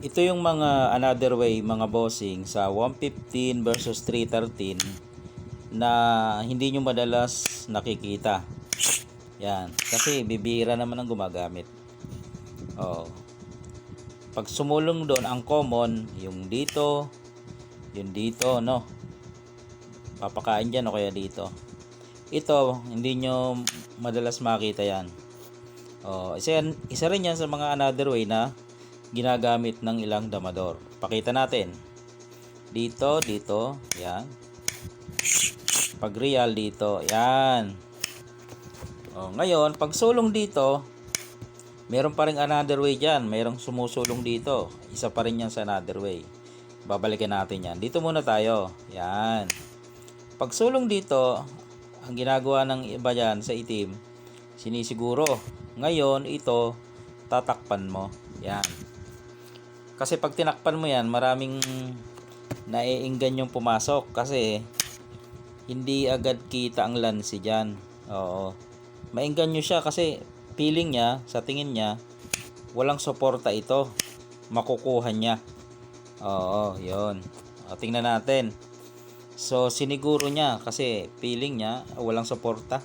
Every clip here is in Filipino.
Ito yung mga another way mga bossing sa 115 versus 313 na hindi nyo madalas nakikita. Yan. Kasi bibira naman ang gumagamit. Oh. Pag sumulong doon, ang common, yung dito, no? Papakain dyan o kaya dito. Ito, hindi nyo madalas makita yan. Oh, isa rin yan sa mga another way na ginagamit ng ilang damador. Pakita natin. Dito, yan. Pag real dito, yan. Oh, ngayon, pag sulong dito, meron pa rin another way dyan. Merong sumusulong dito. Isa pa rin yan sa another way. Babalikan natin yan. Dito muna tayo. Yan. Pag sulong dito, ang ginagawa ng iba dyan sa itim, sinisiguro. Ngayon, ito, tatakpan mo. Yan. Kasi pag tinakpan mo yan, maraming naiinggan yung pumasok. Kasi, hindi agad kita ang lansi dyan. Oo. Mainggan nyo siya kasi feeling niya, sa tingin niya, walang suporta ito. Makukuha niya. Oo, yun. O, tingnan natin. So, siniguro niya kasi feeling niya, walang suporta.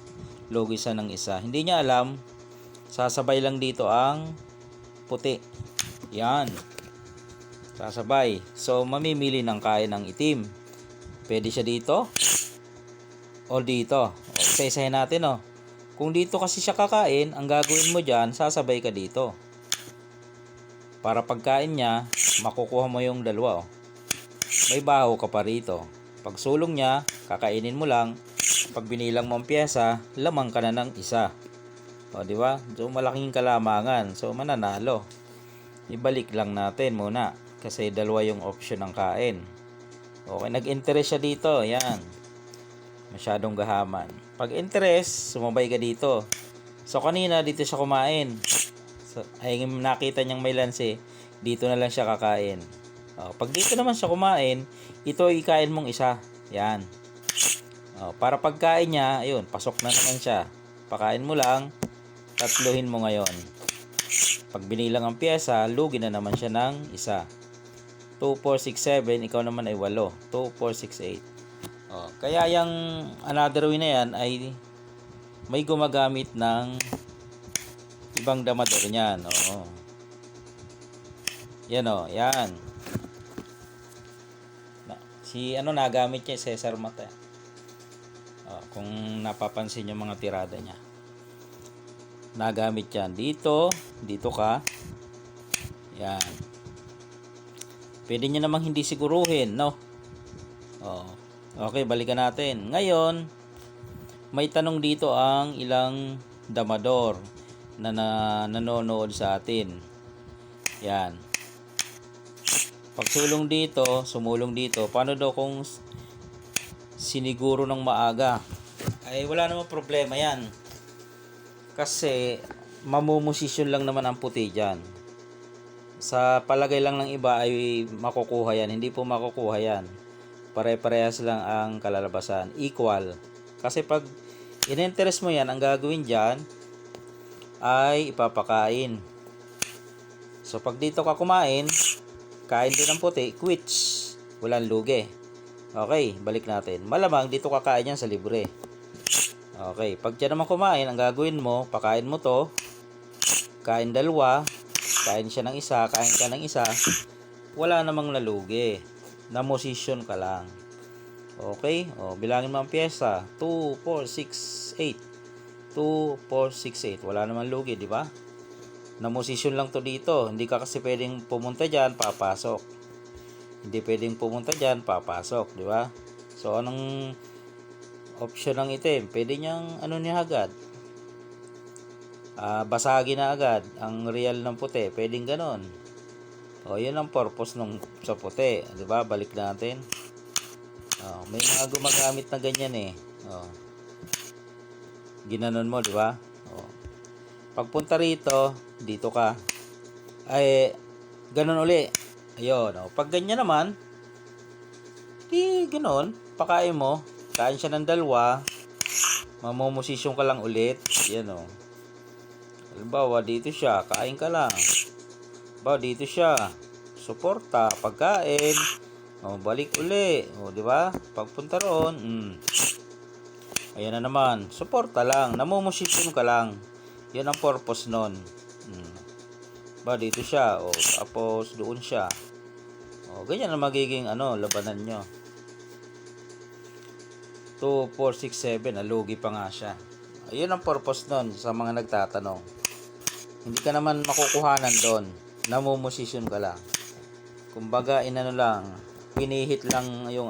Lugi siya ng isa. Hindi niya alam, sasabay lang dito ang puti. Yan. Sasabay. So, mamimili ng kain ng itim. Pwede siya dito o dito. O, isa-isahin natin, oh. Kung dito kasi siya kakain, ang gagawin mo dyan, sasabay ka dito. Para pagkain niya, makukuha mo yung dalawa, oh. May baho ka pa rito. Pag sulong niya, kakainin mo lang. Pag binilang mo ang pyesa, lamang ka na ng isa. O, di ba? So, malaking kalamangan. So, mananalo. Ibalik lang natin muna. Kasi dalawa yung option ng kain. Okay, nag-interest siya dito. Yan. Masyadong gahaman. Pag interest, sumabay ka dito. So, kanina dito siya kumain. So, ay nakita niyang may lansi, dito na lang siya kakain. Pag dito naman siya kumain, ito ikain mong isa. Yan. Para pagkain niya, ayun, pasok na naman siya. Pakain mo lang, tatluhin mo ngayon. Pag binilang ang pyesa, lugi na naman siya ng isa. 2, 4, 6, 7, ikaw naman ay 8. 2, 4, 6, 8. Kaya yung another way na yan ay may gumagamit ng ibang damador niyan. Yan, yan. Nagamit niya, Cesar Mata. Kung napapansin yung mga tirada niya. Nagamit yan. Dito ka. Yan. Pwede niya namang hindi siguruhin, no? Okay, balikan natin. Ngayon, may tanong dito ang ilang damador na nanonood sa atin. Yan. Pag sumulong dito, paano daw kung siniguro ng maaga? Ay, wala namang problema yan. Kasi, mamumusisyon lang naman ang puti dyan. Sa palagay lang ng iba ay makukuha yan. Hindi po makukuha yan. Pare-parehas lang ang kalalabasan. Equal. Kasi pag in-interest mo yan, ang gagawin dyan ay ipapakain. So, pag dito ka kumain, kain din ng puti, quits. Walang lugi. Okay, balik natin. Malamang dito kakain yan sa libre. Okay, pag dyan naman kumain, ang gagawin mo, pakain mo to, kain dalawa, kain siya ng isa, kain ka ng isa, wala namang nalugi. Na-position ka lang. Okay? Bilangin mo ang pyesa. 2, 4, 6, 8. 2, 4, 6, 8. Wala namang lugi, di ba? Na-position lang to dito. Hindi ka kasi pwedeng pumunta dyan, papasok. Hindi pwedeng pumunta dyan, papasok, di ba? So, anong option ng itim? Pwede niyang, niya agad? Basagin na agad ang real ng puti. Pwedeng ganon. Yun ang purpose nung sa puti, 'di ba? Balik natin. May mga gumagamit na ganyan eh. Ginanon mo, 'di ba? Pagpunta rito, dito ka. Ay ganon uli. Ayun, pag ganyan naman, di ganon, pakain mo, kain siya ng dalawa, mamomosisyon ka lang ulit. Yan Halimbawa, dito siya, kain ka lang. Halimbawa, dito siya, suporta, pagkain, balik uli, di ba? Pagpunta roon, ayan na naman, suporta lang, namumusipon ka lang. Yan ang purpose nun. Ba, dito siya, tapos doon siya. Ganyan ang magiging labanan nyo. 2, 4, 6, 7, nalugi pa nga siya. Ayun ang purpose nun sa mga nagtatanong. Hindi ka naman makukuhanan doon. Namumusisyon ka lang. Kumbaga, pinihit lang yung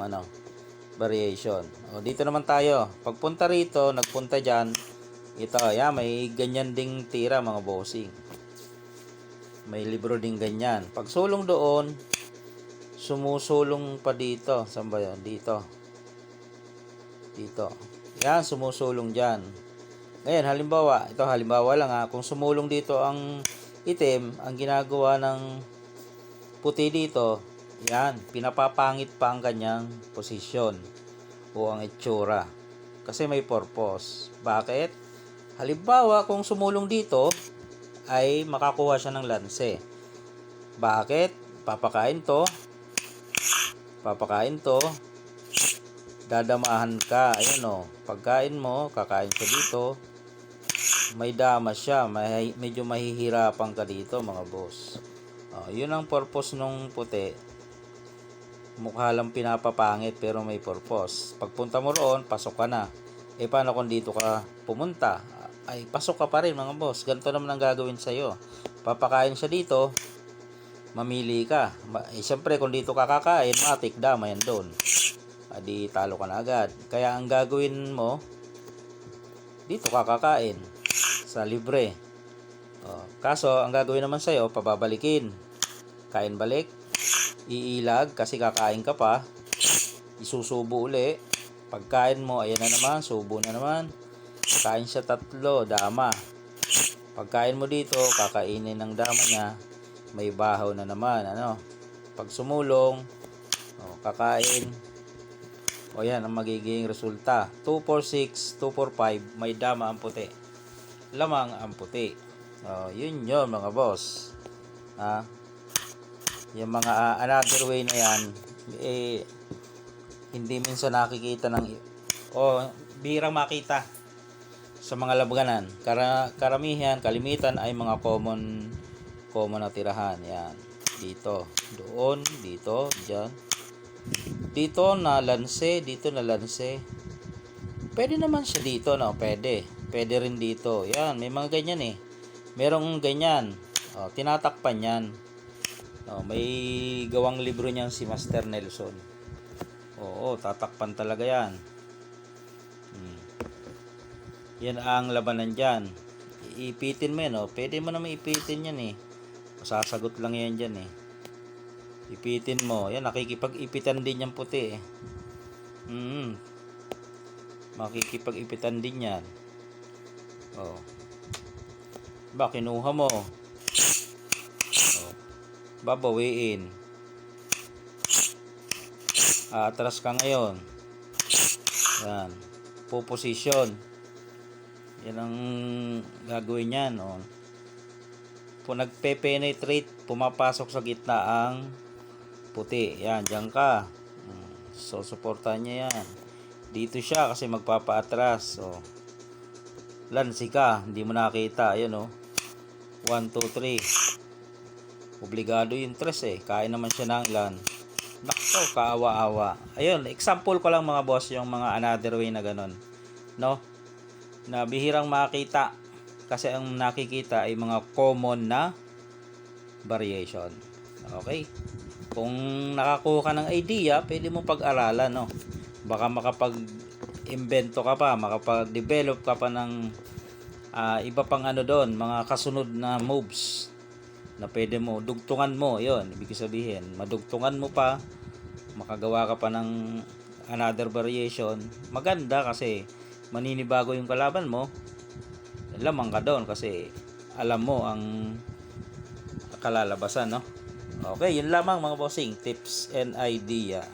variation. Dito naman tayo. Pagpunta rito, nagpunta dyan, ito, may ganyan ding tira mga bossing. May libro ding ganyan. Pag sulong doon, sumusulong pa dito. Saan ba yun? Dito. Yan, sumusulong dyan. Ngayon, halimbawa lang kung sumulong dito ang itim, ang ginagawa ng puti dito, yan, pinapapangit pa ang kanyang posisyon o ang itsura. Kasi may purpose. Bakit? Halimbawa, kung sumulong dito, ay makakuha siya ng lanse. Bakit? Papakain to, dadamahan ka. Ayan pagkain mo, kakain siya dito, may dama siya, medyo mahihirapan ka dito mga boss. Yun ang purpose nung puti. Mukha lang pinapapangit pero may purpose. Pagpunta mo roon, pasok ka na. Paano kung dito ka pumunta? Ay pasok ka pa rin mga boss. Ganito naman ang gagawin sa'yo. Papakain siya dito, mamili ka. Siyempre kung dito ka kakain, matik dama yan doon. Di talo ka na agad. Kaya ang gagawin mo, dito ka kakain sa libre. Kaso ang gagawin naman sa'yo, pababalikin. Kain balik, iilag kasi kakain ka pa, isusubo uli. Pagkain mo, ayan na naman, subo na naman. Kain siya 3, dama. Pagkain mo dito, kakainin ng dama niya, may bahaw na naman. Pag sumulong, kakain. Yan ang magiging resulta. 2, 4, 6, 2, 4, 5, may dama ang puti. Lamang ang puti. Yun mga boss. Yung mga another way na yan, hindi minsan nakikita bihirang makita sa mga labanan. Kalimitan ay mga common na tirahan. Yan. Dito, doon, dito, dyan. Dito na lanse, dito na lanse. Pwede naman siya dito, pwede. Pwede rin dito. Yan, may mga ganyan Merong ganyan. Tinatakpan yan. May gawang libro niyan si Master Nelson. Tatakpan talaga yan. Yan ang labanan dyan. Iipitin mo yan, pwede mo naman ipitin yan masasagot lang yan dyan ipitin mo. Yan, nakikipag-ipitan din yung puti makikipag-ipitan din yan. Kinuha mo. Babawiin. Atras ka ngayon. Yan. Position. Yan ang gagawin yan. Kung nagpe-penetrate, pumapasok sa gitna ang puti. Yan, dyan ka. So, supportan niya yan. Dito siya kasi magpapaatras. Lansi ka. Hindi mo nakita. Ayan 1, 2, 3. Obligado yung 3 Kain naman siya ng ilan. Nakso, kaawa-awa. Ayun, example ko lang mga boss yung mga another way na ganun. Na bihirang makita. Kasi ang nakikita ay mga common na variation. Okay? Kung nakakuha ka ng idea, pwede mo pag-aralan, Baka makapag-invento ka pa, makapag-develop ka pa ng iba pang doon, mga kasunod na moves na pwede mo, dugtungan mo, yon ibig sabihin, madugtungan mo pa, makagawa ka pa ng another variation. Maganda kasi maninibago yung kalaban mo, lamang ka doon kasi alam mo ang kalalabasan, Okay, yun lamang mga bossing, tips and idea.